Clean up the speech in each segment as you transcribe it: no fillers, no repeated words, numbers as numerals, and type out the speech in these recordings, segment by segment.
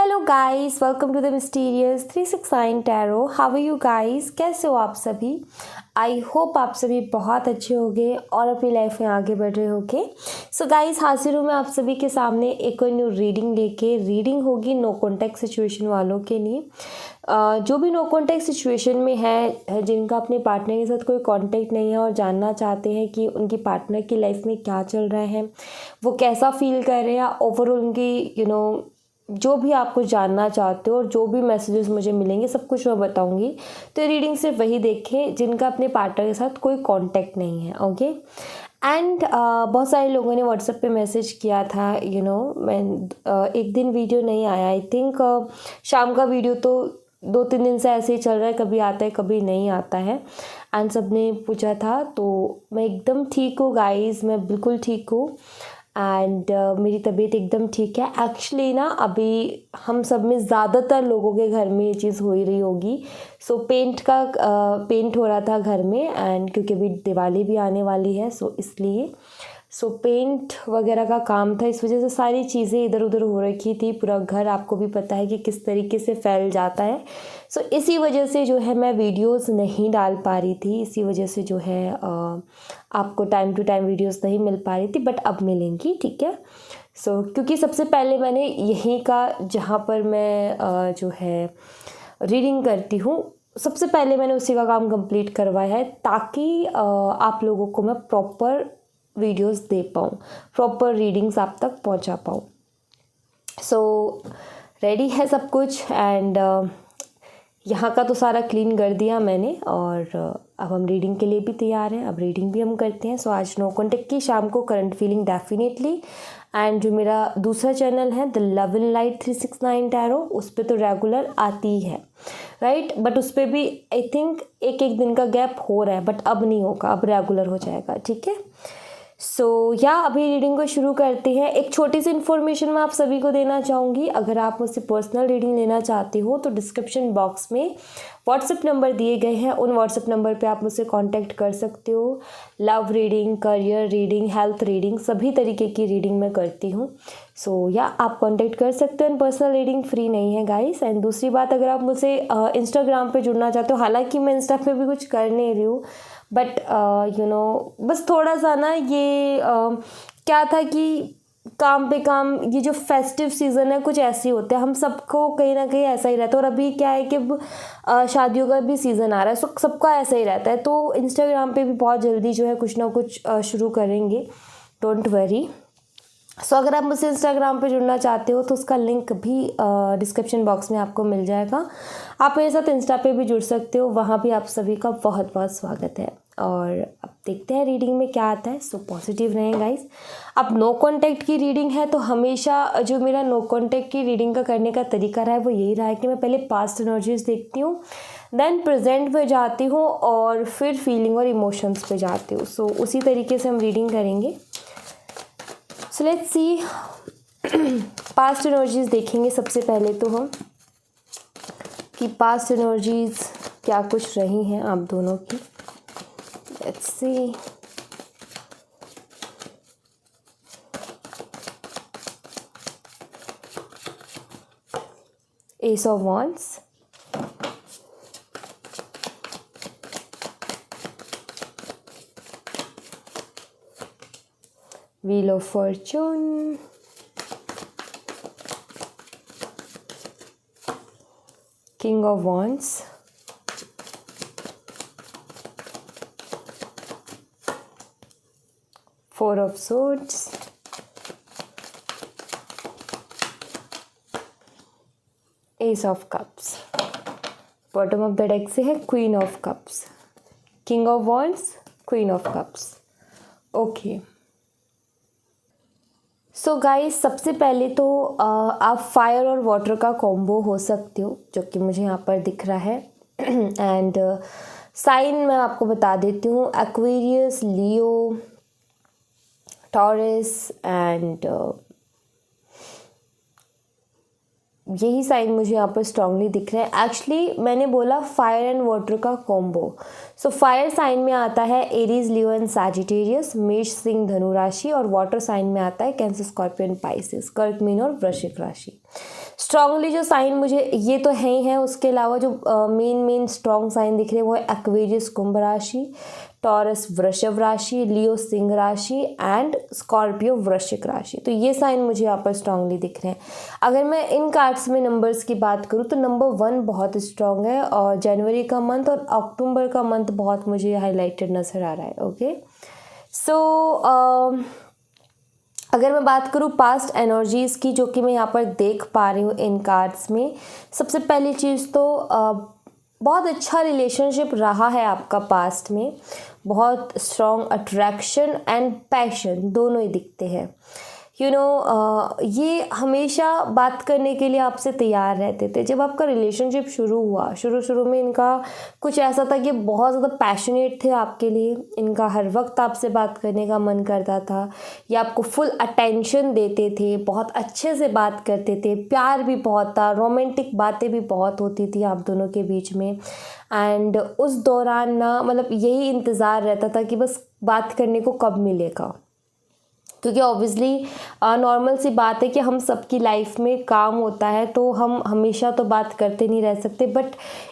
Hello guys, welcome to the mysterious 369 tarot. How are you guys? कैसे हो आप सभी? आई होप आप सभी बहुत अच्छे होंगे और अपनी लाइफ में आगे बढ़ रहे होंगे। सो गाइस, हाजिर हूँ मैं आप सभी के सामने एक और न्यू रीडिंग लेके। रीडिंग होगी नो कॉन्टैक्ट सिचुएशन वालों के लिए। जो भी नो कॉन्टैक्ट सिचुएशन में है, जिनका अपने पार्टनर के साथ कोई कॉन्टैक्ट नहीं है और जानना चाहते हैं कि उनकी पार्टनर की लाइफ में क्या चल रहा है, वो कैसा फील कर रहे हैं, ओवरऑल उनकी जो भी आप कुछ जानना चाहते हो और जो भी मैसेजेस मुझे मिलेंगे सब कुछ मैं बताऊंगी। तो रीडिंग सिर्फ वही देखें जिनका अपने पार्टनर के साथ कोई कांटेक्ट नहीं है, ओके। एंड बहुत सारे लोगों ने व्हाट्सएप पे मैसेज किया था, मैं एक दिन वीडियो नहीं आया, आई थिंक शाम का वीडियो तो 2-3 दिन से ऐसे ही चल रहा है, कभी आता है कभी नहीं आता है। एंड सब ने पूछा था, तो मैं एकदम ठीक हूँ गाइस, मैं बिल्कुल ठीक हूँ। एंड मेरी तबीयत एकदम ठीक है। एक्चुअली ना अभी हम सब में ज़्यादातर लोगों के घर में ये चीज़ हो ही रही होगी। सो पेंट हो रहा था घर में, एंड क्योंकि अभी दिवाली भी आने वाली है, सो इसलिए पेंट वगैरह का काम था, इस वजह से सारी चीज़ें इधर उधर हो रखी थी। पूरा घर आपको भी पता है कि किस तरीके से फैल जाता है। सो इसी वजह से जो है मैं वीडियोस नहीं डाल पा रही थी, इसी वजह से जो है आपको टाइम टू टाइम वीडियोस नहीं मिल पा रही थी, बट अब मिलेंगी, ठीक है। क्योंकि सबसे पहले मैंने यहीं का, जहाँ पर मैं जो है रीडिंग करती हूँ, सबसे पहले मैंने उसी का काम कंप्लीट करवाया है, ताकि आप लोगों को मैं प्रॉपर वीडियोस दे पाऊँ, प्रॉपर रीडिंग्स आप तक पहुँचा पाऊँ। रेडी है सब कुछ। एंड यहाँ का तो सारा क्लीन कर दिया मैंने, और अब हम रीडिंग के लिए भी तैयार हैं। अब रीडिंग भी हम करते हैं। आज नो कॉन्टैक्ट की, शाम को करंट फीलिंग डेफिनेटली। एंड जो मेरा दूसरा चैनल है the love in light 369 tarot, उस पर तो रेगुलर आती है, राइट। बट उस पर भी आई थिंक एक दिन का गैप हो रहा है, बट अब नहीं होगा, अब रेगुलर हो जाएगा, ठीक है। अभी रीडिंग को शुरू करते हैं। एक छोटी सी इन्फॉर्मेशन मैं आप सभी को देना चाहूँगी। अगर आप मुझसे पर्सनल रीडिंग लेना चाहते हो तो डिस्क्रिप्शन बॉक्स में व्हाट्सएप नंबर दिए गए हैं, उन व्हाट्सएप नंबर पे आप मुझसे कांटेक्ट कर सकते हो। Love reading, career reading, health reading, सभी तरीके की रीडिंग मैं करती हूँ। आप कांटेक्ट कर सकते हो। पर्सनल रीडिंग फ्री नहीं है गाइस। एंड दूसरी बात, अगर आप मुझसे इंस्टाग्राम पे जुड़ना चाहते हो, हालांकि मैं इंस्टा पे भी कुछ कर नहीं रही हूँ, बट बस थोड़ा सा ना ये क्या था कि काम पे काम, ये जो फेस्टिव सीज़न है कुछ ऐसे ही होते हैं, हम सबको कहीं ना कहीं ऐसा ही रहता है। और अभी क्या है कि शादियों का भी सीज़न आ रहा है, सबका ऐसा ही रहता है। तो इंस्टाग्राम पे भी बहुत जल्दी जो है कुछ ना कुछ शुरू करेंगे, डोंट वरी। अगर आप मुझसे इंस्टाग्राम पे जुड़ना चाहते हो तो उसका लिंक भी डिस्क्रिप्शन बॉक्स में आपको मिल जाएगा। आप मेरे साथ इंस्टा पे भी जुड़ सकते हो, वहाँ भी आप सभी का बहुत बहुत स्वागत है। और अब देखते हैं रीडिंग में क्या आता है। पॉजिटिव रहें गाइस। अब नो कॉन्टैक्ट की रीडिंग है, तो हमेशा जो मेरा नो कॉन्टैक्ट की रीडिंग का करने का तरीका रहा है वो यही रहा है कि मैं पहले पास्ट एनर्जीज देखती हूँ, देन प्रेजेंट पे जाती हूँ, और फिर फीलिंग और इमोशंस पे जाती हूँ। उसी तरीके से हम रीडिंग करेंगे। लेट्स सी, पास्ट एनर्जीज देखेंगे सबसे पहले तो हम, कि पास्ट एनर्जीज क्या कुछ रही हैं आप दोनों की। Let's see, S of wands, wheel of Fortune, king of wands, four of swords, S of cups. Bottom of the deck से है queen of cups, king of wands, queen of cups, okay. Guys, सबसे पहले तो आप fire और water का combo हो सकते हो, जो कि मुझे यहाँ पर दिख रहा है। एंड साइन मैं आपको बता देती हूँ, एक्वेरियस, लियो, टॉरस, एंड यही साइन मुझे यहाँ पर स्ट्रांगली दिख रहा है। एक्चुअली मैंने बोला फायर एंड वाटर का कॉम्बो। फायर साइन में आता है एरीज, लियो एंड सैजिटेरियस, मेष, सिंह, धनु राशि, और वाटर साइन में आता है कैंसर, स्कॉर्पियन, पाइसेस, कर्क, मीन और वृश्चिक राशि। स्ट्रांगली जो साइन मुझे ये तो है ही है, उसके अलावा जो मेन स्ट्रॉन्ग साइन दिख रहे हैं वो है एक्वेरियस कुंभ राशि, टॉरस वृषभ राशि, लियो सिंह राशि एंड स्कॉर्पियो वृश्चिक राशि। तो ये साइन मुझे यहाँ पर स्ट्रांगली दिख रहे हैं। अगर मैं इन कार्ड्स में नंबर्स की बात करूँ तो नंबर 1 बहुत स्ट्रांग है, और जनवरी का मंथ और अक्टूबर का मंथ बहुत मुझे हाईलाइटेड नज़र आ रहा है। ओके, सो अगर मैं बात करूँ पास्ट एनर्जीज़ की जो कि मैं यहाँ पर देख पा रही हूँ इन कार्ड्स में, सबसे पहली चीज़ तो बहुत अच्छा रिलेशनशिप रहा है आपका पास्ट में, बहुत स्ट्रॉन्ग अट्रैक्शन एंड पैशन दोनों ही दिखते हैं। ये हमेशा बात करने के लिए आपसे तैयार रहते थे। जब आपका रिलेशनशिप शुरू हुआ, शुरू में इनका कुछ ऐसा था कि बहुत ज़्यादा पैशनेट थे आपके लिए, इनका हर वक्त आपसे बात करने का मन करता था, ये आपको फुल अटेंशन देते थे, बहुत अच्छे से बात करते थे, प्यार भी बहुत था, रोमांटिक बातें भी बहुत होती थी आप दोनों के बीच में। एंड उस दौरान ना मतलब यही इंतज़ार रहता था कि बस बात करने को कब मिलेगा, क्योंकि ऑब्वियसली नॉर्मल सी बात है कि हम सबकी लाइफ में काम होता है तो हम हमेशा तो बात करते नहीं रह सकते, बट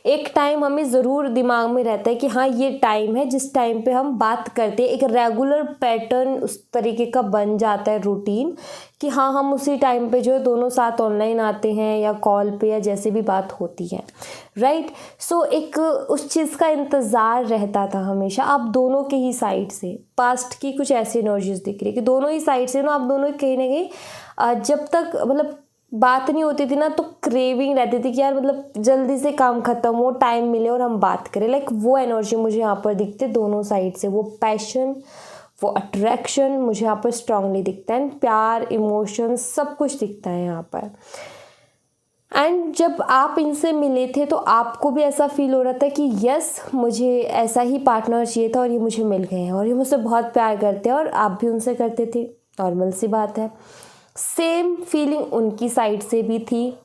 एक टाइम हमें ज़रूर दिमाग में रहता है कि हाँ ये टाइम है जिस टाइम पे हम बात करते हैं। एक रेगुलर पैटर्न उस तरीके का बन जाता है, रूटीन, कि हाँ हम उसी टाइम पे जो है दोनों साथ ऑनलाइन आते हैं या कॉल पे या जैसे भी बात होती है, राइट। सो एक उस चीज़ का इंतज़ार रहता था हमेशा आप दोनों के ही साइड से। पास्ट की कुछ ऐसी एनर्जीज दिख रही है कि दोनों ही साइड से ना आप दोनों कहीं ना कहीं जब तक मतलब बात नहीं होती थी ना तो क्रेविंग रहती थी कि यार मतलब जल्दी से काम ख़त्म हो, टाइम मिले और हम बात करें। लाइक वो एनर्जी मुझे यहाँ पर दिखती है दोनों साइड से, वो पैशन, वो अट्रैक्शन मुझे यहाँ पर स्ट्रांगली दिखता है, प्यार, इमोशन सब कुछ दिखता है यहाँ पर। एंड जब आप इनसे मिले थे तो आपको भी ऐसा फील हो रहा था कि यस मुझे ऐसा ही पार्टनर चाहिए था और ये मुझे मिल गए हैं और ये मुझसे बहुत प्यार करते हैं और आप भी उनसे करते थे, नॉर्मल सी बात है। सेम फीलिंग उनकी साइड से भी थी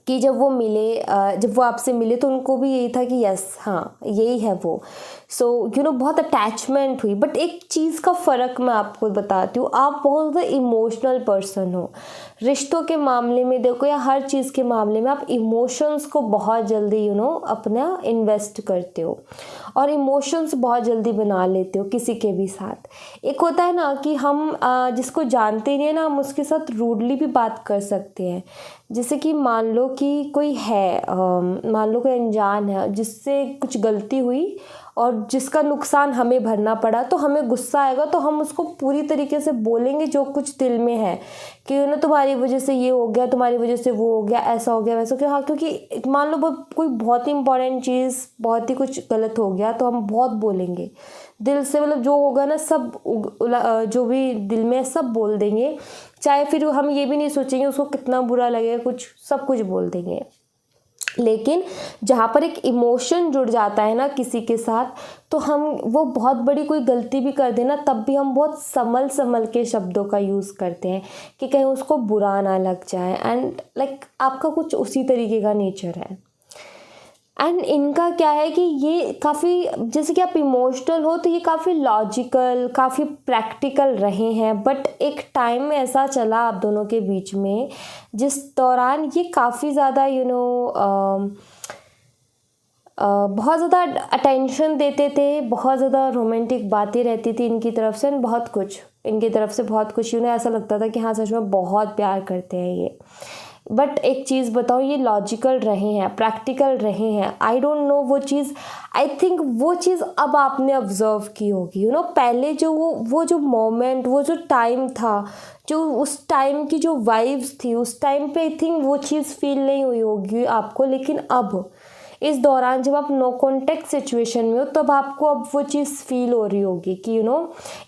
कि जब वो आपसे मिले तो उनको भी यही था कि यस हाँ यही है वो। सो बहुत अटैचमेंट हुई। बट एक चीज़ का फ़र्क मैं आपको बताती हूँ, आप बहुत ज़्यादा इमोशनल पर्सन हो। रिश्तों के मामले में देखो या हर चीज़ के मामले में आप इमोशंस को बहुत जल्दी अपना इन्वेस्ट करते हो और इमोशंस बहुत जल्दी बना लेते हो किसी के भी साथ। एक होता है ना कि हम जिसको जानते नहीं है ना हम उसके साथ रूडली भी बात कर सकते हैं। जैसे कि मान लो कि कोई है, मान लो कोई अनजान है जिससे कुछ गलती हुई और जिसका नुकसान हमें भरना पड़ा, तो हमें गुस्सा आएगा तो हम उसको पूरी तरीके से बोलेंगे जो कुछ दिल में है कि तुम्हारी वजह से ये हो गया, तुम्हारी वजह से वो हो गया, ऐसा हो गया, वैसा हो गया। हाँ, क्योंकि मान लो कोई बहुत ही इंपॉर्टेंट चीज़, बहुत ही कुछ गलत हो गया तो हम बहुत बोलेंगे दिल से, मतलब जो होगा ना सब जो भी दिल में है सब बोल देंगे, चाहे फिर हम ये भी नहीं सोचेंगे उसको कितना बुरा लगेगा, कुछ सब कुछ बोल देंगे। लेकिन जहाँ पर एक इमोशन जुड़ जाता है ना किसी के साथ, तो हम वो बहुत बड़ी कोई गलती भी कर देना तब भी हम बहुत संभल के शब्दों का यूज़ करते हैं कि कहीं उसको बुरा ना लग जाए। एंड लाइक आपका कुछ उसी तरीके का नेचर है। एंड इनका क्या है कि ये काफ़ी, जैसे कि आप इमोशनल हो तो ये काफ़ी लॉजिकल, काफ़ी प्रैक्टिकल रहे हैं। बट एक टाइम में ऐसा चला आप दोनों के बीच में जिस दौरान ये काफ़ी ज़्यादा बहुत ज़्यादा अटेंशन देते थे, बहुत ज़्यादा रोमांटिक बातें रहती थी इनकी तरफ से, बहुत कुछ इनकी तरफ से बहुत कुछ ऐसा लगता था कि हाँ सच में बहुत प्यार करते हैं ये। बट एक चीज़ बताओ, ये लॉजिकल रहे हैं, प्रैक्टिकल रहे हैं। आई डोंट नो वो चीज़, आई थिंक वो चीज़ अब आपने ऑब्जर्व की होगी। पहले जो वो जो मोमेंट, वो जो टाइम था, जो उस टाइम की जो वाइब्स थी उस टाइम पे आई थिंक वो चीज़ फील नहीं हुई होगी आपको। लेकिन अब इस दौरान जब आप नो कॉन्टेक्ट सिचुएशन में हो तब आपको अब वो चीज़ फील हो रही होगी कि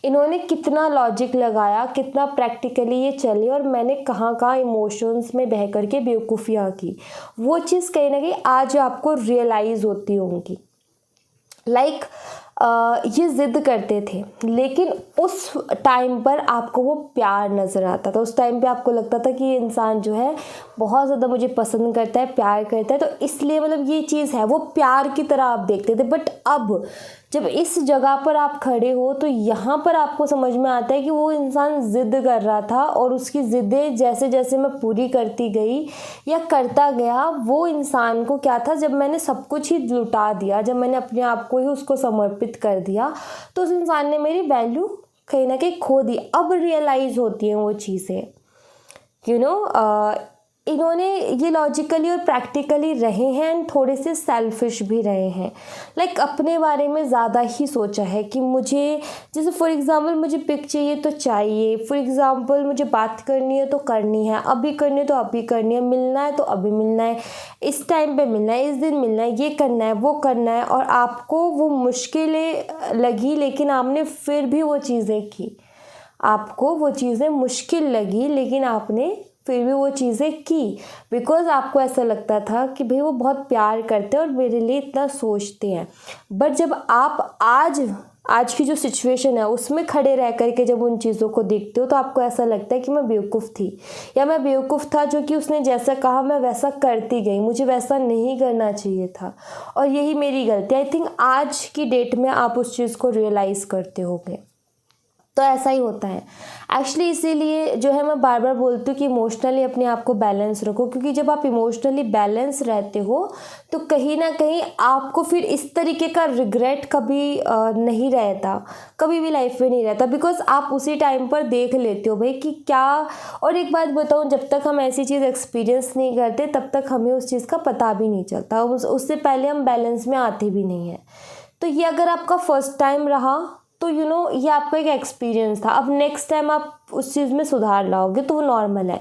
इन्होंने कितना लॉजिक लगाया, कितना प्रैक्टिकली ये चले और मैंने कहाँ कहाँ इमोशंस में बह करके बेवकूफ़ियाँ की। वो चीज़ कहीं ना कहीं आज आपको रियलाइज़ होती होंगी। लाइक ये ज़िद करते थे लेकिन उस टाइम पर आपको वो प्यार नज़र आता था। उस टाइम पे आपको लगता था कि ये इंसान जो है बहुत ज़्यादा मुझे पसंद करता है, प्यार करता है, तो इसलिए मतलब ये चीज़ है, वो प्यार की तरह आप देखते थे। बट अब जब इस जगह पर आप खड़े हो तो यहाँ पर आपको समझ में आता है कि वो इंसान ज़िद कर रहा था और उसकी ज़िद्दें जैसे जैसे मैं पूरी करती गई या करता गया, वो इंसान को क्या था, जब मैंने सब कुछ ही लुटा दिया, जब मैंने अपने आप को ही उसको समर्पित कर दिया, तो उस इंसान ने मेरी वैल्यू कहीं ना कहीं खो दी। अब रियलाइज़ होती हैं वो चीज़ें, इन्होंने ये लॉजिकली और प्रैक्टिकली रहे हैं एंड थोड़े से सेल्फिश भी रहे हैं। लाइक अपने बारे में ज़्यादा ही सोचा है कि मुझे, जैसे फॉर एग्ज़ाम्पल मुझे पिक चाहिए तो चाहिए, फॉर एग्ज़ाम्पल मुझे बात करनी है तो करनी है, अभी करनी है तो अभी करनी है, मिलना है तो अभी मिलना है, इस टाइम पे मिलना है, इस दिन मिलना है, ये करना है, वो करना है। और आपको वो मुश्किलें लगी लेकिन आपने फिर भी वो चीज़ें की, आपको वो चीज़ें मुश्किल लगी लेकिन आपने फिर भी वो चीज़ें की, बिकॉज़ आपको ऐसा लगता था कि भाई वो बहुत प्यार करते हैं और मेरे लिए इतना सोचते हैं। बट जब आप आज की जो सिचुएशन है उसमें खड़े रह कर के जब उन चीज़ों को देखते हो तो आपको ऐसा लगता है कि मैं बेवकूफ़ थी, या मैं बेवकूफ़ था जो कि उसने जैसा कहा मैं वैसा करती गई, मुझे वैसा नहीं करना चाहिए था और यही मेरी गलती। आई थिंक आज की डेट में आप उस चीज़ को रियलाइज़ करते होगे। तो ऐसा ही होता है एक्चुअली, इसीलिए जो है मैं बार बार बोलती हूँ कि इमोशनली अपने आप को बैलेंस रखो, क्योंकि जब आप इमोशनली बैलेंस रहते हो तो कहीं ना कहीं आपको फिर इस तरीके का रिग्रेट कभी नहीं रहता, कभी भी लाइफ में नहीं रहता, बिकॉज आप उसी टाइम पर देख लेते हो भाई कि क्या। और एक बात बताऊँ, जब तक हम ऐसी चीज़ एक्सपीरियंस नहीं करते तब तक हमें उस चीज़ का पता भी नहीं चलता, उससे पहले हम बैलेंस में आते भी नहीं हैं। तो ये अगर आपका फर्स्ट टाइम रहा तो ये आपका एक एक्सपीरियंस था। अब नेक्स्ट टाइम आप उस चीज़ में सुधार लाओगे तो वो नॉर्मल है।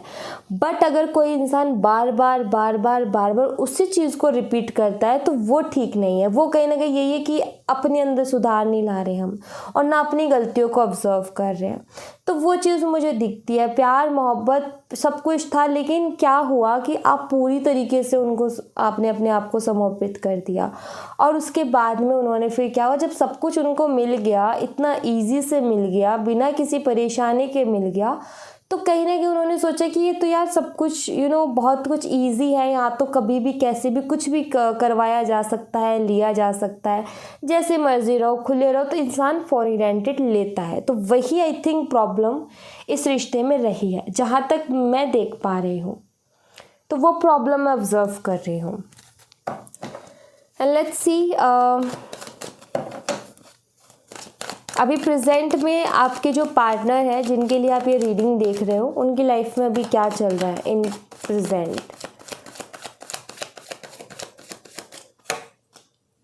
बट अगर कोई इंसान बार बार उसी चीज़ को रिपीट करता है तो वो ठीक नहीं है। वो कहीं ना कहीं यही है कि अपने अंदर सुधार नहीं ला रहे हम और ना अपनी गलतियों को ऑब्जर्व कर रहे हैं। तो वो चीज़ मुझे दिखती है। प्यार मोहब्बत सब कुछ था, लेकिन क्या हुआ कि आप पूरी तरीके से आपने अपने आप को समर्पित कर दिया और उसके बाद में उन्होंने फिर क्या हुआ, जब सब कुछ उनको मिल गया, इतना ईजी से मिल गया, बिना किसी परेशानी के मिल गया, तो कहीं ना कहीं उन्होंने सोचा कि ये तो यार सब कुछ बहुत कुछ इजी है, यहाँ तो कभी भी कैसे भी कुछ भी करवाया जा सकता है, लिया जा सकता है, जैसे मर्जी रहो, खुले रहो, तो इंसान फॉर ग्रांटेड लेता है। तो वही आई थिंक प्रॉब्लम इस रिश्ते में रही है, जहाँ तक मैं देख पा रही हूँ। तो वो प्रॉब्लम मैं ऑब्जर्व कर रही हूँ। एंड लेट्स सी, अभी प्रेजेंट में आपके जो पार्टनर है जिनके लिए आप ये रीडिंग देख रहे हो, उनकी लाइफ में अभी क्या चल रहा है in present.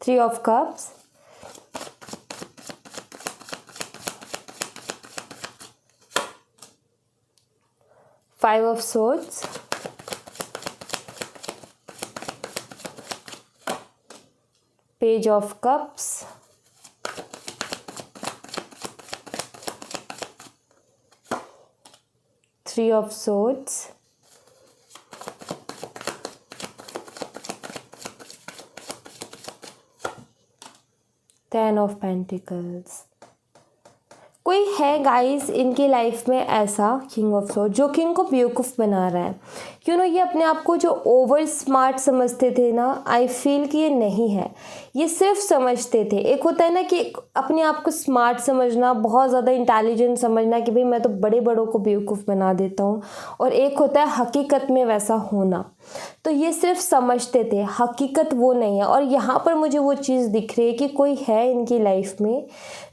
3 of cups, five of swords, page of cups, Three of Swords, Ten of Pentacles। कोई है गाइस इनकी लाइफ में ऐसा किंग ऑफ सोर्ड जो कि इनको बेवकूफ़ बना रहा है। ये अपने आप को जो ओवर स्मार्ट समझते थे ना, आई फील कि ये नहीं है, ये सिर्फ समझते थे। एक होता है ना कि अपने आप को स्मार्ट समझना, बहुत ज़्यादा इंटेलिजेंट समझना कि भाई मैं तो बड़े बड़ों को बेवकूफ़ बना देता हूँ, और एक होता है हकीकत में वैसा होना। तो ये सिर्फ समझते थे, हकीकत वो नहीं है। और यहाँ पर मुझे वो चीज़ दिख रही है कि कोई है इनकी लाइफ में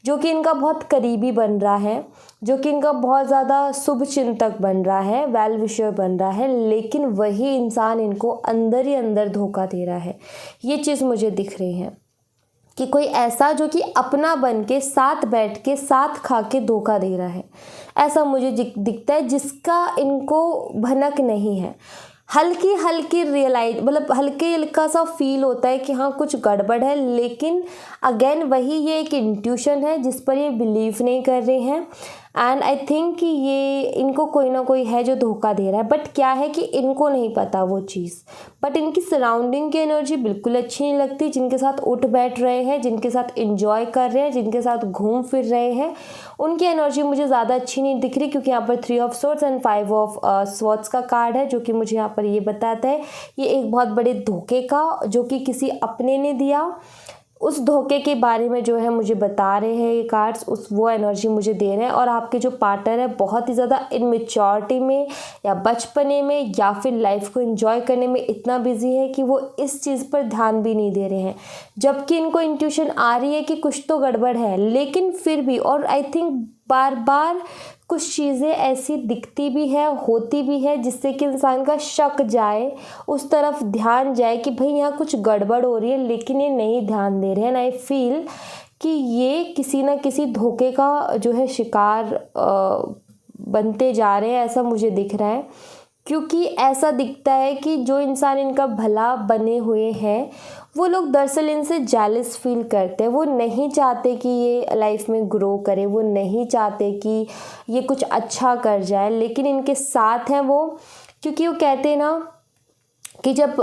जो कि इनका बहुत करीबी बन रहा है, जो कि इनका बहुत ज़्यादा शुभ चिंतक बन रहा है, वेल विशर बन रहा है, लेकिन वही इंसान इनको अंदर ही अंदर धोखा दे रहा है। ये चीज़ मुझे दिख रही है कि कोई ऐसा जो कि अपना बन के साथ बैठ के साथ खा के धोखा दे रहा है, ऐसा मुझे दिखता है, जिसका इनको भनक नहीं है। हल्की रियलाइज, मतलब हल्का सा फील होता है कि हाँ कुछ गड़बड़ है, लेकिन अगेन वही ये एक इंट्यूशन है जिस पर ये बिलीव नहीं कर रहे हैं। एंड आई थिंक कि ये इनको कोई ना कोई है जो धोखा दे रहा है, बट क्या है कि इनको नहीं पता वो चीज़। बट इनकी सराउंडिंग की एनर्जी बिल्कुल अच्छी नहीं लगती, जिनके साथ उठ बैठ रहे हैं, जिनके साथ इंजॉय कर रहे हैं, जिनके साथ घूम फिर रहे हैं, उनकी एनर्जी मुझे ज़्यादा अच्छी नहीं दिख रही, क्योंकि यहाँ पर 3 of swords and 5 of swords का कार्ड है, जो कि मुझे यहाँ पर ये बताता है ये एक बहुत बड़े धोखे का जो कि किसी अपने ने दिया, उस धोखे के बारे में जो है मुझे बता रहे हैं ये कार्ड्स, उस वो एनर्जी मुझे दे रहे हैं। और आपके जो पार्टनर है बहुत ही ज़्यादा इनमेच्योरिटी में या बचपने में या फिर लाइफ को एंजॉय करने में इतना बिजी है कि वो इस चीज़ पर ध्यान भी नहीं दे रहे हैं, जबकि इनको इंट्यूशन आ रही है कि कुछ तो गड़बड़ है, लेकिन फिर भी, और आई थिंक बार बार कुछ चीज़ें ऐसी दिखती भी है, होती भी है, जिससे कि इंसान का शक जाए, उस तरफ ध्यान जाए कि भाई यहाँ कुछ गड़बड़ हो रही है, लेकिन ये नहीं ध्यान दे रहे हैं। एंड आई फील कि ये किसी ना किसी धोखे का जो है शिकार बनते जा रहे हैं, ऐसा मुझे दिख रहा है। क्योंकि ऐसा दिखता है कि जो इंसान इनका भला बने हुए हैं वो लोग दरअसल इनसे जेलस फील करते हैं। वो नहीं चाहते कि ये लाइफ में ग्रो करे, वो नहीं चाहते कि ये कुछ अच्छा कर जाए, लेकिन इनके साथ हैं वो, क्योंकि वो कहते हैं ना कि जब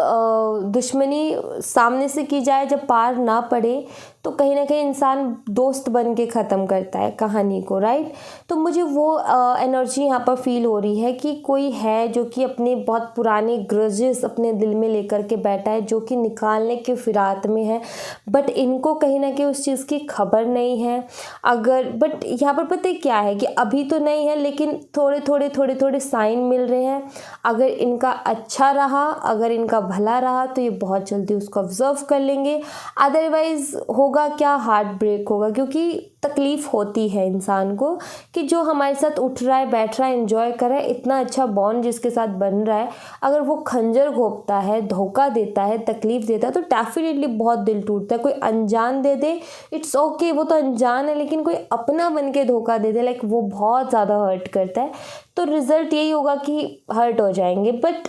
दुश्मनी सामने से की जाए, जब पार ना पड़े, तो कहीं ना कहीं इंसान दोस्त बन के ख़त्म करता है कहानी को, राइट। तो मुझे वो एनर्जी यहाँ पर फील हो रही है कि कोई है जो कि अपने बहुत पुराने ग्रजेस अपने दिल में लेकर के बैठा है, जो कि निकालने के फिरात में है, बट इनको कहीं ना कहीं उस चीज़ की खबर नहीं है। अगर बट यहाँ पर पता है क्या है कि अभी तो नहीं है, लेकिन थोड़े साइन मिल रहे हैं। अगर इनका अच्छा रहा, अगर इनका भला रहा, तो ये बहुत जल्दी उसको ऑब्जर्व कर लेंगे। अदरवाइज होगा क्या, हार्ट ब्रेक होगा, क्योंकि तकलीफ़ होती है इंसान को कि जो हमारे साथ उठ रहा है, बैठ रहा है, एंजॉय कर रहा है, इतना अच्छा बॉन्ड जिसके साथ बन रहा है, अगर वो खंजर घोंपता है, धोखा देता है, तकलीफ़ देता है, तो डेफिनेटली बहुत दिल टूटता है। कोई अनजान दे दे, इट्स ओके, वो तो अनजान है, लेकिन कोई अपना बन के धोखा दे दे, लाइक वो बहुत ज़्यादा हर्ट करता है। तो रिज़ल्ट यही होगा कि हर्ट हो जाएंगे। बट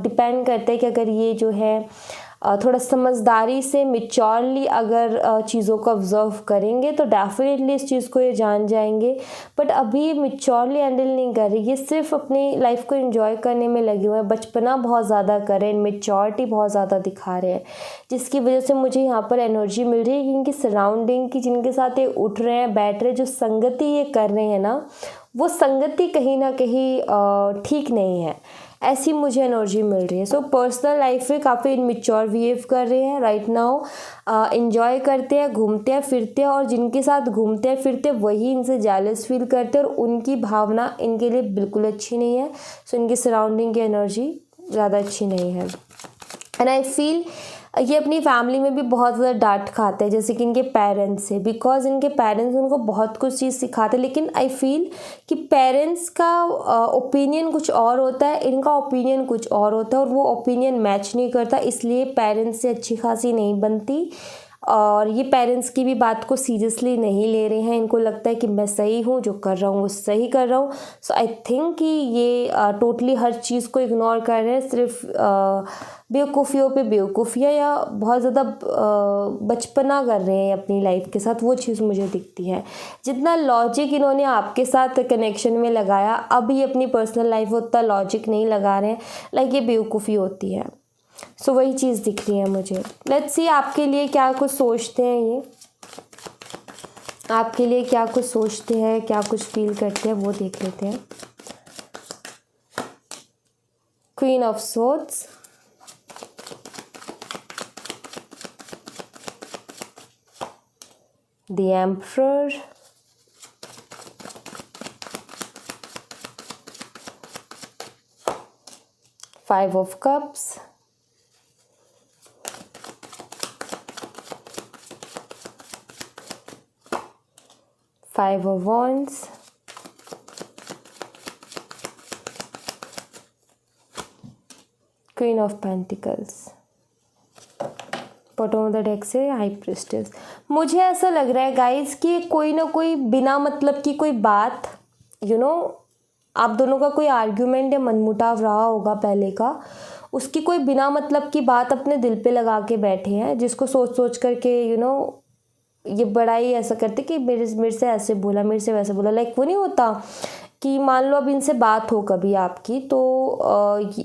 डिपेंड करता है कि अगर ये जो है थोड़ा समझदारी से मैच्योरली अगर चीज़ों को ऑब्जर्व करेंगे, तो डेफिनेटली इस चीज़ को ये जान जाएंगे। बट अभी मैच्योरली हैंडल नहीं कर रही, ये सिर्फ अपनी लाइफ को एंजॉय करने में लगे हुए हैं, बचपना बहुत ज़्यादा कर रहे हैं, मैच्योरिटी बहुत ज़्यादा दिखा रहे हैं, जिसकी वजह से मुझे यहाँ पर एनर्जी मिल रही है कि इनकी सराउंडिंग की, जिनके साथ ये उठ रहे हैं, बैठ रहे हैं, जो संगति ये कर रहे हैं ना, वो संगति कहीं ना कहीं ठीक नहीं है, ऐसी मुझे एनर्जी मिल रही है। सो पर्सनल लाइफ में काफ़ी इनमेच्योर बिहेव कर रहे हैं राइट नाउ, एंजॉय करते हैं, घूमते हैं, फिरते हैं, और जिनके साथ घूमते हैं फिरते हैं वही इनसे जेलस फील करते हैं, और उनकी भावना इनके लिए बिल्कुल अच्छी नहीं है। सो इनकी सराउंडिंग की एनर्जी ज़्यादा अच्छी नहीं है। एंड आई फील ये अपनी फैमिली में भी बहुत ज़्यादा डांट खाते हैं, जैसे कि इनके पेरेंट्स से, बिकॉज इनके पेरेंट्स उनको बहुत कुछ चीज़ सिखाते हैं, लेकिन आई फील कि पेरेंट्स का ओपिनियन कुछ और होता है, इनका ओपिनियन कुछ और होता है, और वो ओपिनियन मैच नहीं करता, इसलिए पेरेंट्स से अच्छी खासी नहीं बनती। और ये पेरेंट्स की भी बात को सीरियसली नहीं ले रहे हैं, इनको लगता है कि मैं सही हूँ, जो कर रहा हूँ वो सही कर रहा हूँ। सो आई थिंक कि ये टोटली हर चीज़ को इग्नोर कर रहे हैं, सिर्फ बेवकूफ़ियों पे बेवकूफ़ियाँ, या बहुत ज़्यादा बचपना कर रहे हैं अपनी लाइफ के साथ, वो चीज़ मुझे दिखती है। जितना लॉजिक इन्होंने आपके साथ कनेक्शन में लगाया, अब ये अपनी पर्सनल लाइफ में उतना लॉजिक नहीं लगा रहे हैं, लाइक ये बेवकूफ़ी होती है। सो वही चीज़ दिख रही है मुझे। लेट्स सी आपके लिए क्या कुछ सोचते हैं, ये आपके लिए क्या कुछ सोचते हैं, क्या कुछ फील करते हैं, वो देख लेते हैं। Queen of swords, the emperor, five of cups, Five of Wands, Queen of Pentacles, bottom of the deck से हाई प्रिस्टेस। मुझे ऐसा लग रहा है गाइज कि कोई ना कोई बिना मतलब की कोई बात, आप दोनों का कोई आर्ग्यूमेंट या मनमुटाव रहा होगा पहले का, उसकी कोई बिना मतलब की बात अपने दिल पे लगा के बैठे हैं, जिसको सोच सोच करके ये बड़ा ही ऐसा करते कि मेरे से ऐसे बोला, मेरे से वैसे बोला, लाइक वो नहीं होता कि मान लो अब इनसे बात हो कभी आपकी, तो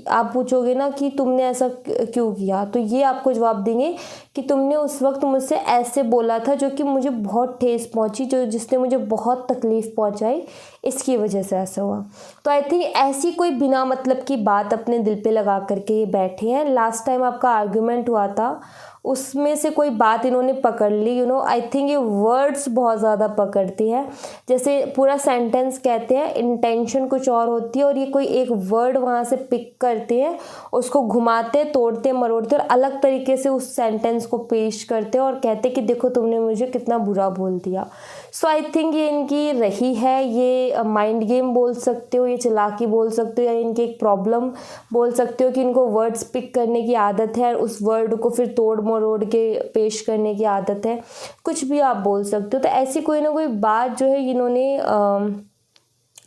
आप पूछोगे ना कि तुमने ऐसा क्यों किया, तो ये आपको जवाब देंगे कि तुमने उस वक्त मुझसे ऐसे बोला था, जो कि मुझे बहुत ठेस पहुंची, जिसने मुझे बहुत तकलीफ़ पहुंचाई, इसकी वजह से ऐसा हुआ। तो आई थिंक ऐसी कोई बिना मतलब की बात अपने दिल पे लगा करके ये बैठे हैं। लास्ट टाइम आपका आर्ग्यूमेंट हुआ था उसमें से कोई बात इन्होंने पकड़ ली। आई थिंक ये वर्ड्स बहुत ज़्यादा पकड़ती है। जैसे पूरा सेंटेंस कहते हैं, इंटेंशन कुछ और होती है और ये कोई एक वर्ड वहाँ से पिक करते हैं, उसको घुमाते तोड़ते मरोड़ते और अलग तरीके से उस सेंटेंस को पेश करते हैं और कहते कि देखो तुमने मुझे कितना बुरा बोल दिया। सो आई थिंक ये इनकी रही है, ये माइंड गेम बोल सकते हो, ये चालाकी बोल सकते हो, या इनकी एक प्रॉब्लम बोल सकते हो कि इनको वर्ड्स पिक करने की आदत है और उस वर्ड को फिर तोड़ मरोड़ के पेश करने की आदत है, कुछ भी आप बोल सकते हो। तो ऐसी कोई ना कोई बात जो है इन्होंने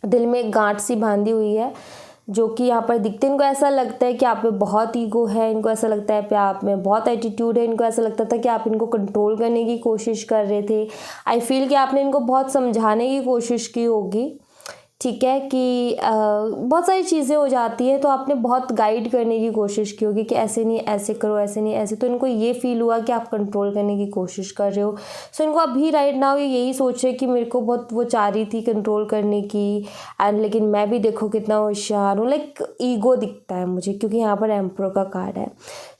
दिल में गांठ सी बांधी हुई है, जो कि यहाँ पर दिखते। इनको ऐसा लगता है कि आप में बहुत ईगो है, इनको ऐसा लगता है कि आप में बहुत एटीट्यूड है, इनको ऐसा लगता था कि आप इनको कंट्रोल करने की कोशिश कर रहे थे। आई फील कि आपने इनको बहुत समझाने की कोशिश की होगी, ठीक है, कि बहुत सारी चीज़ें हो जाती है तो आपने बहुत गाइड करने की कोशिश की होगी कि ऐसे नहीं ऐसे करो, ऐसे नहीं ऐसे, तो इनको ये फील हुआ कि आप कंट्रोल करने की कोशिश कर रहे हो। सो इनको अभी राइट नाउ ये यही सोच रहे कि मेरे को बहुत वो चाह रही थी कंट्रोल करने की, एंड लेकिन मैं भी देखो कितना होशियार हूँ। लाइक ईगो दिखता है मुझे, क्योंकि यहाँ पर एम्परर का कार्ड है,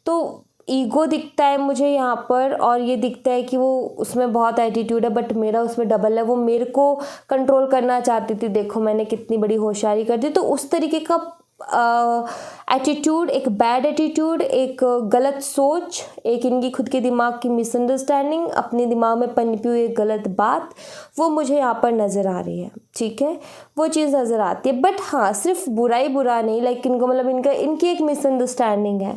तो ईगो दिखता है मुझे यहाँ पर, और ये दिखता है कि वो उसमें बहुत एटीट्यूड है बट मेरा उसमें डबल है। वो मेरे को कंट्रोल करना चाहती थी, देखो मैंने कितनी बड़ी होशियारी कर दी। तो उस तरीके का एटीट्यूड, एक बैड एटीट्यूड, एक गलत सोच, एक इनकी खुद के दिमाग की मिसअंडरस्टैंडिंग, अपने दिमाग में पनपी हुई एक गलत बात, वो मुझे यहाँ पर नज़र आ रही है, ठीक है, वो चीज़ नज़र आती है। बट हाँ, सिर्फ बुरा नहीं, लाइक इनको मतलब इनकी एक मिसअंडरस्टैंडिंग है।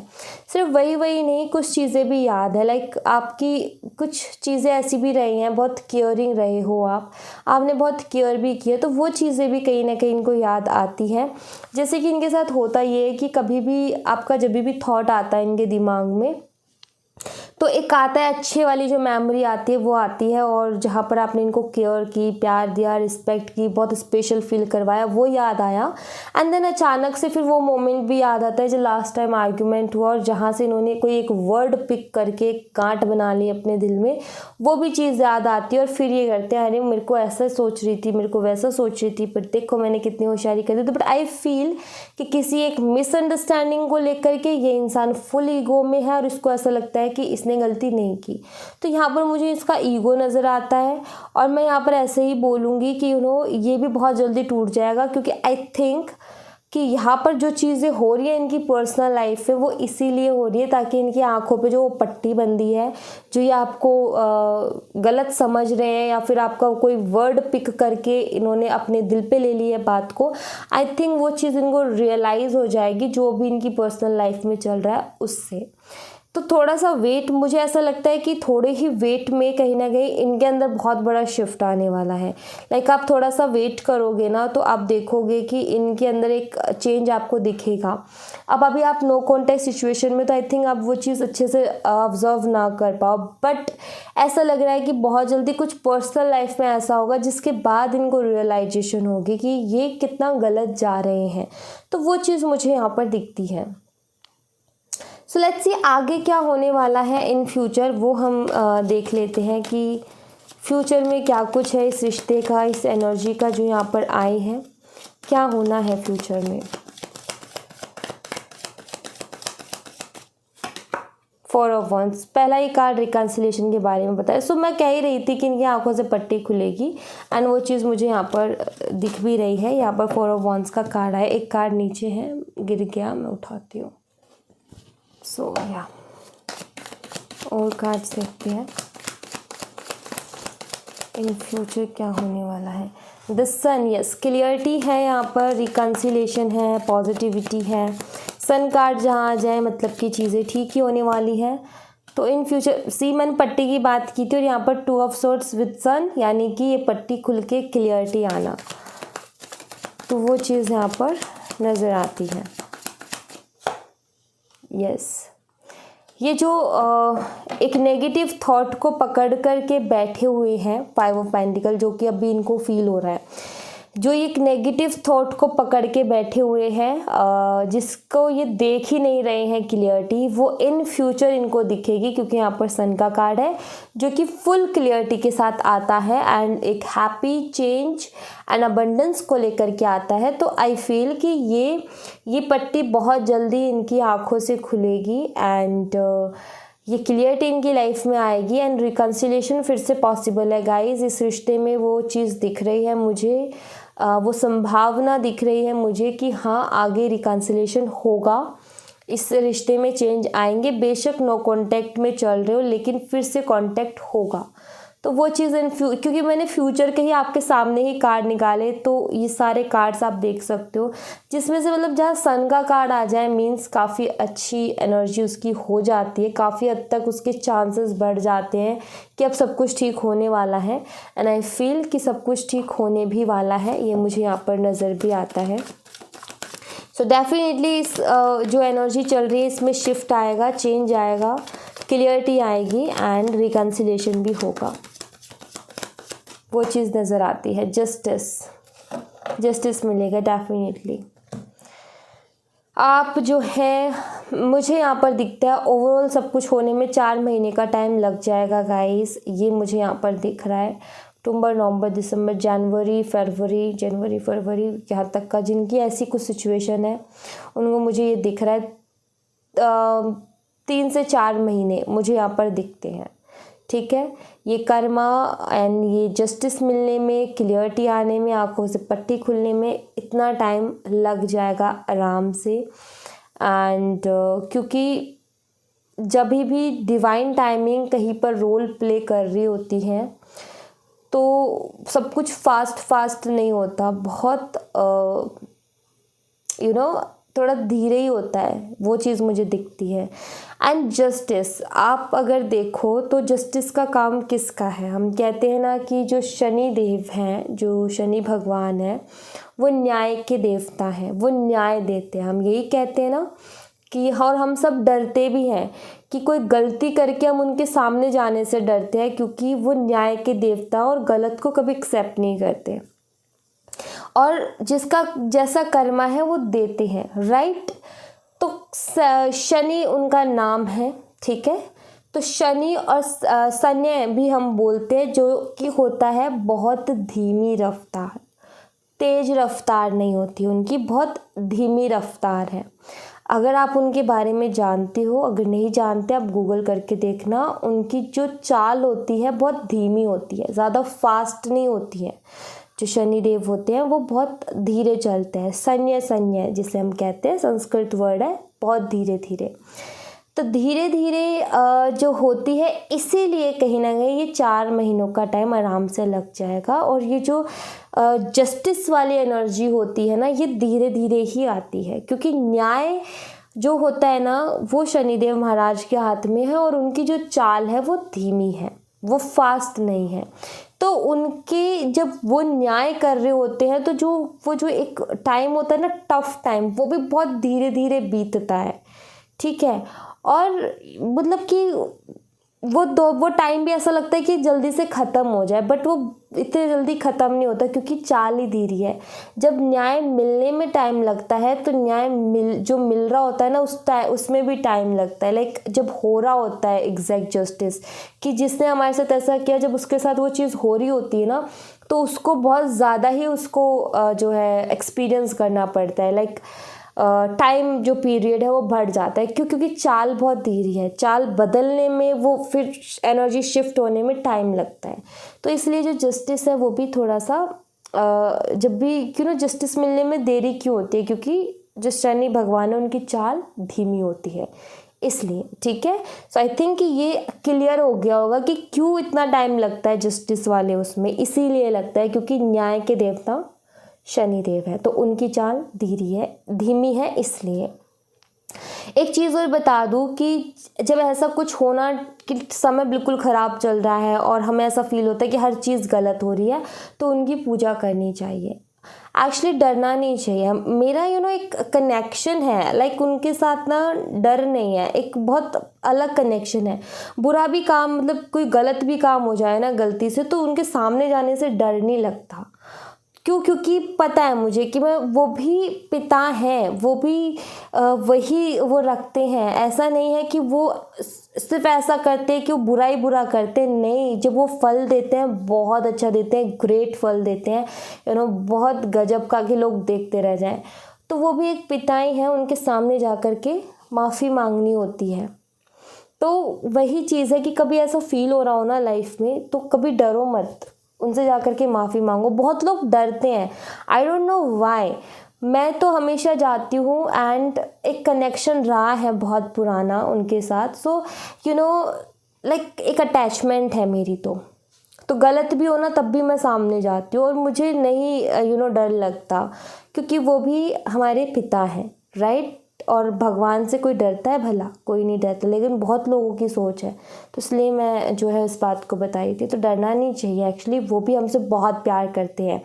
सिर्फ वही नहीं, कुछ चीज़ें भी याद है, लाइक आपकी कुछ चीज़ें ऐसी भी रही हैं, बहुत केयरिंग रहे हो आपने बहुत केयर भी किया, तो वो चीज़ें भी कहीं ना कहीं इनको याद आती हैं। जैसे कि इनके साथ होता ये है कि कभी भी आपका जब भी थॉट आता है इनके दिमाग में, तो एक आता है अच्छे वाली जो मेमोरी आती है वो आती है, और जहाँ पर आपने इनको केयर की, प्यार दिया, रिस्पेक्ट की, बहुत स्पेशल फील करवाया, वो याद आया। एंड देन अचानक से फिर वो मोमेंट भी याद आता है जो लास्ट टाइम आर्ग्यूमेंट हुआ और जहाँ से इन्होंने कोई एक वर्ड पिक करके गांठ बना ली अपने दिल में, वो भी चीज़ याद आती है और फिर ये करते हैं, अरे मेरे को ऐसा सोच रही थी, मेरे को वैसा सोच रही थी, पर देखो मैंने कितनी होशियारी कर दी। तो बट आई फील कि किसी एक मिसअंडरस्टैंडिंग को लेकर के ये इंसान फुल ईगो में है और इसको ऐसा लगता है कि इसने गलती नहीं की। तो यहाँ पर मुझे इसका ईगो नज़र आता है, और मैं यहाँ पर ऐसे ही बोलूँगी कि ये भी बहुत जल्दी टूट जाएगा, क्योंकि आई थिंक कि यहाँ पर जो चीज़ें हो रही है इनकी पर्सनल लाइफ में, वो इसीलिए हो रही है ताकि इनकी आंखों पे जो वो पट्टी बंदी है, जो ये आपको गलत समझ रहे हैं या फिर आपका कोई वर्ड पिक करके इन्होंने अपने दिल पे ले ली है बात को, आई थिंक वो चीज़ इनको रियलाइज़ हो जाएगी जो भी इनकी पर्सनल लाइफ में चल रहा है उससे। तो थोड़ा सा वेट, मुझे ऐसा लगता है कि थोड़े ही वेट में कहीं ना कहीं इनके अंदर बहुत बड़ा शिफ्ट आने वाला है। लाइक आप थोड़ा सा वेट करोगे ना तो आप देखोगे कि इनके अंदर एक चेंज आपको दिखेगा। अब अभी आप नो कॉन्टेक्ट सिचुएशन में, तो आई थिंक आप वो चीज़ अच्छे से ऑब्जर्व ना कर पाओ, बट ऐसा लग रहा है कि बहुत जल्दी कुछ पर्सनल लाइफ में ऐसा होगा जिसके बाद इनको रियलाइजेशन होगी कि ये कितना गलत जा रहे हैं। तो वो चीज़ मुझे यहाँ पर दिखती है। सो लेट्स सी आगे क्या होने वाला है इन फ्यूचर, वो हम देख लेते हैं कि फ्यूचर में क्या कुछ है इस रिश्ते का, इस एनर्जी का जो यहाँ पर आए हैं, क्या होना है फ्यूचर में। 4 ऑफ वंस, पहला ही कार्ड रिकन्सिलेशन के बारे में बताया। सो मैं कह ही रही थी कि इनकी आंखों से पट्टी खुलेगी, एंड वो चीज़ मुझे यहाँ पर दिख भी रही है। यहाँ पर 4 ऑफ वंस का कार्ड है, एक कार्ड नीचे है, गिर गया, मैं उठाती हूँ। सो या और कार्ड्स देखते हैं इन फ्यूचर क्या होने वाला है। द सन, यस, क्लियरिटी है यहाँ पर, रिकन्सिलेशन है, पॉजिटिविटी है। सन कार्ड जहाँ आ जाए मतलब कि चीज़ें ठीक ही होने वाली है। तो इन फ्यूचर सी, मैंने पट्टी की बात की थी और यहाँ पर 2 ऑफ सोर्ड्स विद सन, यानी कि ये पट्टी खुल के क्लियरिटी आना, तो वो चीज़ यहाँ पर नज़र आती है। यस, ये जो एक नेगेटिव थॉट को पकड़ कर के बैठे हुए हैं 5 ऑफ पेंटिकल, जो कि अभी इनको फील हो रहा है, जो एक नेगेटिव थॉट को पकड़ के बैठे हुए हैं, जिसको ये देख ही नहीं रहे हैं क्लियरिटी, वो इन फ्यूचर इनको दिखेगी, क्योंकि यहाँ पर सन का कार्ड है जो कि फुल क्लियरिटी के साथ आता है एंड एक हैप्पी चेंज एंड अबंडेंस को लेकर के आता है। तो आई फील कि ये पट्टी बहुत जल्दी इनकी आंखों से खुलेगी, एंड ये क्लियरिटी इनकी लाइफ में आएगी एंड रिकन्सिलेशन फिर से पॉसिबल है गाइस। इस रिश्ते में वो चीज़ दिख रही है मुझे, वो संभावना दिख रही है मुझे कि हाँ आगे रिकन्सिलेशन होगा, इस रिश्ते में चेंज आएंगे। बेशक नो कांटेक्ट में चल रहे हो लेकिन फिर से कांटेक्ट होगा। तो वो चीज़ क्योंकि मैंने फ्यूचर के ही आपके सामने ही कार्ड निकाले, तो ये सारे कार्ड्स आप देख सकते हो, जिसमें से मतलब जहाँ सन का कार्ड आ जाए मीन्स काफ़ी अच्छी एनर्जी उसकी हो जाती है, काफ़ी हद तक उसके चांसेस बढ़ जाते हैं कि अब सब कुछ ठीक होने वाला है। एंड आई फील कि सब कुछ ठीक होने भी वाला है, ये मुझे यहाँ पर नज़र भी आता है। सो डेफिनेटली इस जो एनर्जी चल रही है इसमें शिफ्ट आएगा, चेंज आएगा, क्लियरिटी आएगी एंड रिकन्सिलेशन भी होगा, वो चीज़ नज़र आती है। जस्टिस मिलेगा डेफिनेटली। आप जो है मुझे यहाँ पर दिखता है ओवरऑल सब कुछ होने में 4 महीने का टाइम लग जाएगा गाइस, ये मुझे यहाँ पर दिख रहा है। अक्टूबर, नवंबर, दिसंबर, जनवरी, फरवरी यहाँ तक का जिनकी ऐसी कुछ सिचुएशन है उनको मुझे ये दिख रहा है 3 से 4 महीने मुझे यहाँ पर दिखते हैं। ठीक है, ये कर्मा एंड ये जस्टिस मिलने में, क्लियरिटी आने में, आंखों से पट्टी खुलने में इतना टाइम लग जाएगा आराम से। एंड क्योंकि जब भी डिवाइन टाइमिंग कहीं पर रोल प्ले कर रही होती है तो सब कुछ फास्ट नहीं होता, बहुत थोड़ा धीरे ही होता है, वो चीज़ मुझे दिखती है। एंड जस्टिस आप अगर देखो तो जस्टिस का काम किसका है? हम कहते हैं ना कि जो शनि देव हैं, जो शनि भगवान है, वो न्याय के देवता हैं, वो न्याय देते हैं। हम यही कहते हैं ना कि, और हम सब डरते भी हैं कि कोई गलती करके हम उनके सामने जाने से डरते हैं क्योंकि वो न्याय के देवता और गलत को कभी एक्सेप्ट नहीं करते और जिसका जैसा कर्मा है वो देते हैं, राइट। तो शनि उनका नाम है, ठीक है। तो शनि और शनि भी हम बोलते हैं, जो कि होता है बहुत धीमी रफ्तार, तेज रफ्तार नहीं होती उनकी, बहुत धीमी रफ्तार है। अगर आप उनके बारे में जानते हो, अगर नहीं जानते आप गूगल करके देखना, उनकी जो चाल होती है बहुत धीमी होती है, ज़्यादा फास्ट नहीं होती है। जो शनिदेव होते हैं वो बहुत धीरे चलते हैं, संन्य जिसे हम कहते हैं, संस्कृत वर्ड है, बहुत धीरे धीरे। तो धीरे धीरे जो होती है, इसीलिए कहीं ना कहीं ये 4 महीनों का टाइम आराम से लग जाएगा। और ये जो जस्टिस वाली एनर्जी होती है ना, ये धीरे धीरे ही आती है क्योंकि न्याय जो होता है ना वो शनिदेव महाराज के हाथ में है और उनकी जो चाल है वो धीमी है, वो फास्ट नहीं है। तो उनके जब वो न्याय कर रहे होते हैं तो वो जो एक टाइम होता है ना, टफ टाइम, वो भी बहुत धीरे धीरे बीतता है, ठीक है। और मतलब कि वो टाइम भी ऐसा लगता है कि जल्दी से ख़त्म हो जाए, बट वो इतने जल्दी ख़त्म नहीं होता क्योंकि चाल ही धीरे है। जब न्याय मिलने में टाइम लगता है तो न्याय जो मिल रहा होता है ना उसमें भी टाइम लगता है। लाइक जब हो रहा होता है एग्जैक्ट जस्टिस, कि जिसने हमारे साथ ऐसा किया, जब उसके साथ वो चीज़ हो रही होती है ना, तो उसको बहुत ज़्यादा ही उसको जो है एक्सपीरियंस करना पड़ता है। लाइक टाइम जो पीरियड है वो बढ़ जाता है क्योंकि चाल बहुत धीरे है, चाल बदलने में, वो फिर एनर्जी शिफ्ट होने में टाइम लगता है। तो इसलिए जो जस्टिस है वो भी थोड़ा सा जब भी क्यों ना जस्टिस मिलने में देरी क्यों होती है, क्योंकि जो शनि भगवान है उनकी चाल धीमी होती है, इसलिए, ठीक है। सो आई थिंक कि ये क्लियर हो गया होगा कि क्यों इतना टाइम लगता है जस्टिस वाले उसमें। इसीलिए लगता है क्योंकि न्याय के देवता शनिदेव है, तो उनकी चाल धीमी है इसलिए। एक चीज़ और बता दूं कि जब ऐसा कुछ होना कि समय बिल्कुल ख़राब चल रहा है और हमें ऐसा फील होता है कि हर चीज़ गलत हो रही है, तो उनकी पूजा करनी चाहिए। एक्चुअली डरना नहीं चाहिए। मेरा एक कनेक्शन है, लाइक उनके साथ ना डर नहीं है, एक बहुत अलग कनेक्शन है। बुरा भी काम, मतलब कोई गलत भी काम हो जाए ना गलती से, तो उनके सामने जाने से डर नहीं लगता। क्योंकि पता है मुझे कि वो भी पिता हैं, वो भी वही वो रखते हैं। ऐसा नहीं है कि वो सिर्फ ऐसा करते हैं कि वो बुरा करते, नहीं। जब वो फल देते हैं बहुत अच्छा देते हैं, ग्रेट फल देते हैं, बहुत गजब का कि लोग देखते रह जाएं। तो वो भी एक पिता ही हैं, उनके सामने जा कर के माफ़ी मांगनी होती है। तो वही चीज़ है कि कभी ऐसा फील हो रहा हो ना लाइफ में, तो कभी डरो मत, उनसे जा कर के माफ़ी मांगो। बहुत लोग डरते हैं, आई डोंट नो व्हाई। मैं तो हमेशा जाती हूँ एंड एक कनेक्शन रहा है बहुत पुराना उनके साथ, सो यू नो लाइक एक अटैचमेंट है मेरी। तो गलत भी हो ना तब भी मैं सामने जाती हूँ और मुझे नहीं डर लगता, क्योंकि वो भी हमारे पिता हैं, राइट। और भगवान से कोई डरता है भला? कोई नहीं डरता, लेकिन बहुत लोगों की सोच है, तो इसलिए मैं जो है इस बात को बताई थी। तो डरना नहीं चाहिए, एक्चुअली वो भी हमसे बहुत प्यार करते हैं।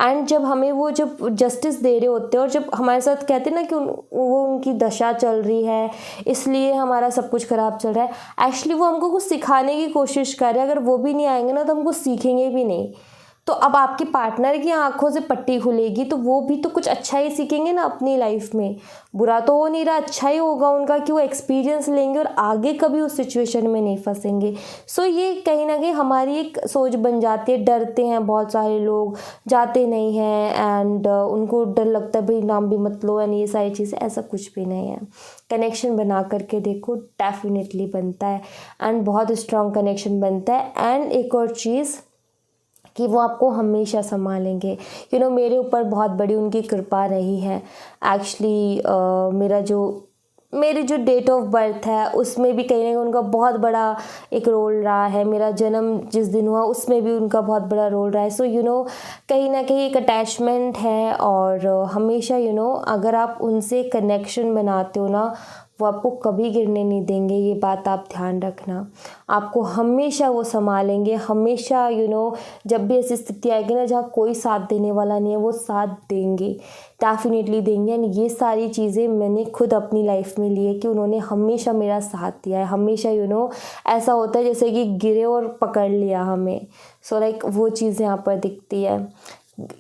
एंड जब हमें वो जब जस्टिस दे रहे होते हैं और जब हमारे साथ कहते हैं ना कि वो उनकी दशा चल रही है इसलिए हमारा सब कुछ ख़राब चल रहा है, एक्चुअली वो हमको कुछ सिखाने की कोशिश कर रहे हैं। अगर वो भी नहीं आएंगे ना तो हम कुछ सीखेंगे भी नहीं। तो अब आपके पार्टनर की आंखों से पट्टी खुलेगी तो वो भी तो कुछ अच्छा ही सीखेंगे ना अपनी लाइफ में। बुरा तो हो नहीं रहा, अच्छा ही होगा उनका कि वो एक्सपीरियंस लेंगे और आगे कभी उस सिचुएशन में नहीं फंसेंगे। सो ये कहीं ना कहीं हमारी एक सोच बन जाती है। डरते हैं बहुत सारे लोग, जाते नहीं हैं एंड उनको डर लगता है भाई नाम भी मत लो एंड ये सारी चीज़ें, ऐसा कुछ भी नहीं है। कनेक्शन बना करके देखो, डेफिनेटली बनता है एंड बहुत स्ट्रॉन्ग कनेक्शन बनता है। एंड एक और चीज़ कि वो आपको हमेशा संभालेंगे। मेरे ऊपर बहुत बड़ी उनकी कृपा रही है। एक्चुअली मेरी जो डेट ऑफ बर्थ है उसमें भी कहीं ना कहीं उनका बहुत बड़ा एक रोल रहा है। मेरा जन्म जिस दिन हुआ उसमें भी उनका बहुत बड़ा रोल रहा है। सो कहीं ना कहीं एक अटैचमेंट है और हमेशा अगर आप उनसे कनेक्शन बनाते हो ना, वो आपको कभी गिरने नहीं देंगे, ये बात आप ध्यान रखना। आपको हमेशा वो संभालेंगे, हमेशा जब भी ऐसी स्थिति आएगी ना जहाँ कोई साथ देने वाला नहीं है, वो साथ देंगे, डेफिनेटली देंगे। एंड ये सारी चीज़ें मैंने खुद अपनी लाइफ में ली है कि उन्होंने हमेशा मेरा साथ दिया है। हमेशा ऐसा होता है जैसे कि गिरे और पकड़ लिया हमें। सो लाइक वो चीज़ यहाँ पर दिखती है।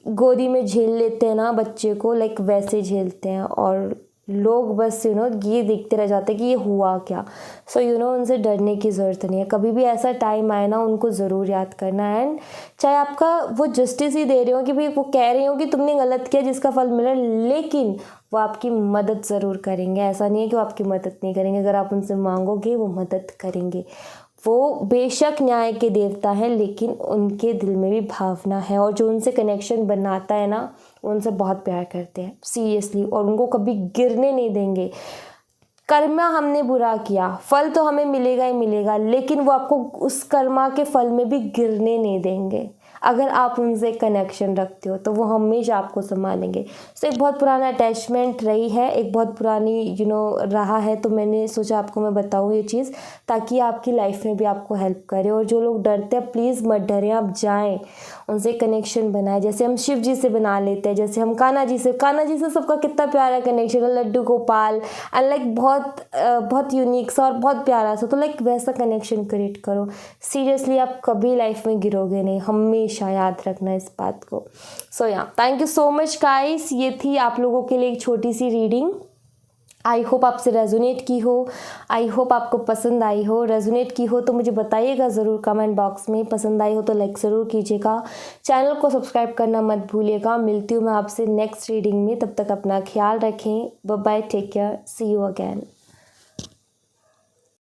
गोदी में झेल लेते हैं ना बच्चे को, लाइक वैसे झेलते हैं और लोग बस ये देखते रह जाते हैं कि ये हुआ क्या। सो उनसे डरने की ज़रूरत नहीं है। कभी भी ऐसा टाइम आए ना उनको ज़रूर याद करना। एंड चाहे आपका वो जस्टिस ही दे रहे हो कि भाई वो कह रहे हो कि तुमने गलत किया जिसका फल मिला, लेकिन वो आपकी मदद ज़रूर करेंगे। ऐसा नहीं है कि वो आपकी मदद नहीं करेंगे। अगर आप उनसे मांगोगे वो मदद करेंगे। वो बेशक न्याय के देवता हैं, लेकिन उनके दिल में भी भावना है और जो उनसे कनेक्शन बनाता है ना, उनसे बहुत प्यार करते हैं सीरियसली, और उनको कभी गिरने नहीं देंगे। कर्मा हमने बुरा किया, फल तो हमें मिलेगा ही मिलेगा, लेकिन वो आपको उस कर्मा के फल में भी गिरने नहीं देंगे। अगर आप उनसे कनेक्शन रखते हो तो वो हमेशा आपको संभालेंगे। सो एक बहुत पुराना अटैचमेंट रही है, एक बहुत पुरानी रहा है, तो मैंने सोचा आपको मैं बताऊँ ये चीज़, ताकि आपकी लाइफ में भी आपको हेल्प करे। और जो लोग डरते हैं प्लीज़ मत डरें, आप जाएं, उनसे कनेक्शन बनाएं। जैसे हम शिव जी से बना लेते हैं, जैसे हम कान्हा जी से सबका कितना प्यारा कनेक्शन है, लड्डू गोपाल एंड लाइक बहुत यूनिक सा और बहुत प्यारा सा। तो लाइक वैसा कनेक्शन क्रिएट करो। सीरियसली आप कभी लाइफ में गिरोगे नहीं, हमेशा याद रखना इस बात को। So thank you so much guys. ये थी आप लोगों के लिए एक छोटी सी रीडिंग। आई होप आपसे रेजोनेट की हो, आई होप आपको पसंद आई हो। रेजोनेट की हो तो मुझे बताइएगा ज़रूर कमेंट बॉक्स में। पसंद आई हो तो लाइक ज़रूर कीजिएगा, चैनल को सब्सक्राइब करना मत भूलिएगा। मिलती हूँ मैं आपसे नेक्स्ट रीडिंग में, तब तक अपना ख्याल रखें। Bye bye, take care, see you again.